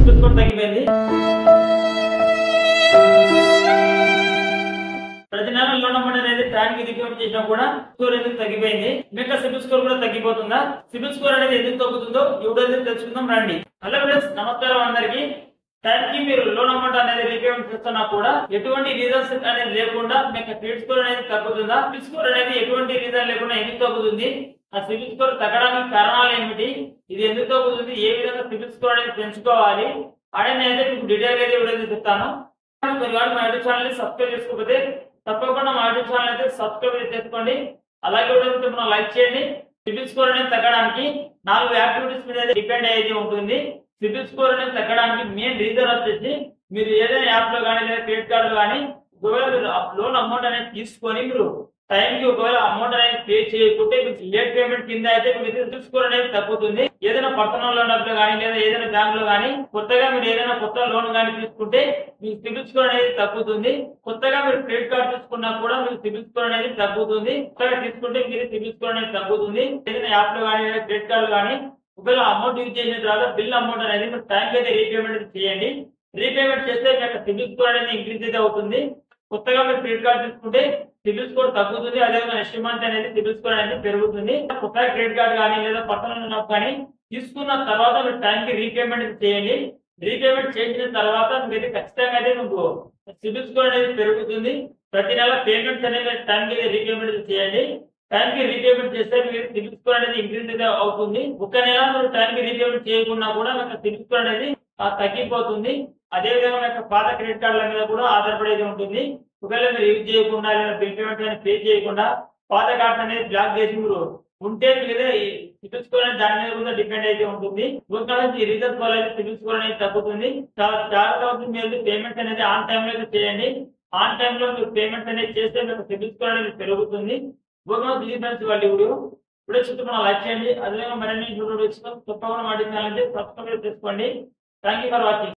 CIBIL score తగ్గిపోయింది. ప్రతి నెల లోన్ అమౌంట్ అనేది టైంకి రీపేమెంట్ చేసినా కూడా స్కోర్ అనేది తగ్గిపోయింది. మీకు సిబిల్ స్కోర్ కూడా తగ్గిపోతుందా? సిబిల్ స్కోర్ అనేది ఎందుకు తగ్గుతుందో ఈ వీడియో తెలుసుకుందాం రండి. హలో ఫ్రెండ్స్, నమస్కారం అందరికి. టైంకి మీరు లోన్ అమౌంట్ అనేది రీపేమెంట్ చేస్తున్నా కూడా ఎటువంటి రీజన్స్ అనేది లేకుండా మీకు క్రెడిట్ స్కోర్ అనేది తగ్గుతుందా? సిబిల్ స్కోర్ అనేది ఎటువంటి రీజన్ లేకుండా ఎందుకు తగ్గుతుంది? ఆ సిబిల్ స్కోర్ తగ్గడానికి కారణాలు ఏమిటి? ఇది ఎందుకు తగ్గుతుంది? ఏ విధంగా సిబిల్ స్కోర్ అనేది పెంచుకోవాలి అనేది నేనైతే మీకు డీటెయిల్ గా వీడియో చెప్తాను. మీరు మా యూట్యూబ్ ఛానల్ ని సబ్స్క్రైబ్ చేసుకోకపోతే తప్పకుండా మా యూట్యూబ్ ఛానల్ అయితే సబ్స్క్రైబ్ చేసుకోండి. అలాగే వీడియో లైక్ చేయండి. సిబిల్ స్కోర్ అనేది తగ్గడానికి 4 యాక్టివిటీస్ మీద డిపెండ్ అయ్యేది ఉంటుంది. సిబిల్ స్కోర్ అనేది తగ్గడానికి మెయిన్ రీజన్ వచ్చేసి మీరు ఏదైనా యాప్ లో కానీ లేదా క్రెడిట్ కార్డు లో కానీ ఒకవేళ మీరు లోన్ అమౌంట్ అనేది తీసుకొని మీరు టైంకి ఒకవేళ అమౌంట్ అనేది పే చేయకుంటే మీకు లేట్ పేమెంట్ కింద అయితే మీకు సిబిల్ స్కోర్ అనేది తగ్గుతుంది. ఏదైనా పర్సనల్ లోన్ లో కానీ లేదా ఏదైనా బ్యాంక్ లో కానీ కొత్తగా మీరు ఏదైనా కొత్త లోన్ కానీ తీసుకుంటే మీకు సిబిల్ స్కోర్ అనేది తగ్గుతుంది. కొత్తగా మీరు క్రెడిట్ కార్డు తీసుకున్నా కూడా మీకు సిబిల్ స్కోర్ అనేది తగ్గుతుంది. కొత్తగా తీసుకుంటే మీరు సిబిల్ స్కోర్ అనేది తగ్గుతుంది. ఏదైనా యాప్ లో కానీ లేదా క్రెడిట్ కార్డు కానీ ఒకవేళ అమౌంట్ యూజ్ చేసిన తర్వాత బిల్ అమౌంట్ అనేది మీరు టైంకి అయితే రీపేమెంట్ చేయండి. రీపేమెంట్ చేస్తే మీకు సిబిల్ స్కోర్ అనేది ఇంక్రీజ్ అయితే అవుతుంది. కొత్తగా మీరు క్రెడిట్ కార్డు తీసుకుంటే సిబిల్ స్కోర్ తగ్గుతుంది. అదేవిధంగా నెక్స్ట్ మంత్ అనేది సిబిల్ స్కోర్ అనేది పెరుగుతుంది. కొత్తగా క్రెడిట్ కార్డు కానీ లేదా పర్సనల్ లోన్ కానీ తీసుకున్న తర్వాత మీరు టైంకి రీపేమెంట్ చేయండి. రీపేమెంట్ చేసిన తర్వాత మీరు ఖచ్చితంగా అయితే మీకు సిబిల్ స్కోర్ అనేది పెరుగుతుంది. ప్రతి నెల పేమెంట్స్ అనేది టైంకి రీపేమెంట్ చేయండి. టైంకి రీపేమెంట్ చేస్తే మీకు సిబిల్ స్కోర్ అనేది ఇంక్రీజ్ అయితే అవుతుంది. ఒక నెల మీరు టైంకి రీపేమెంట్ చేయకుండా కూడా మీకు సిబిల్ స్కోర్ అనేది తగ్గిపోతుంది. అదేవిధంగా మీకు పాత క్రెడిట్ కార్డుల మీద కూడా ఆధారపడేది ఉంటుంది. ఒకవేళ మీరు యూజ్ చేయకుండా లేదా బిల్ పేమెంట్ అనేది పే చేయకుండా పాత కార్డు అనేది బ్లాక్ చేసి మీరు ఉంటే మీదే సిబిల్ స్కోర్ అనేది దాని మీద కూడా డిపెండ్ అయితే ఉంటుంది. ఈ రీజన్స్ వల్ల అయితే సిబిల్ స్కోర్ అనేది తగ్గుతుంది. చాలా జాగ్రత్తగా మీరు పేమెంట్ అనేది ఆన్ టైం లో చేయండి. ఆన్ టైం లో మీరు పేమెంట్ అనేది చేస్తే మీకు సిబిల్ స్కోర్ అనేది పెరుగుతుంది. వీడియో చుట్టూ లైక్ చేయండి. అదేవిధంగా మరిన్ని వీడియోస్ తప్పకుండా మా ఛానల్ సబ్స్క్రైబ్ చేసుకోండి. Thank you for watching.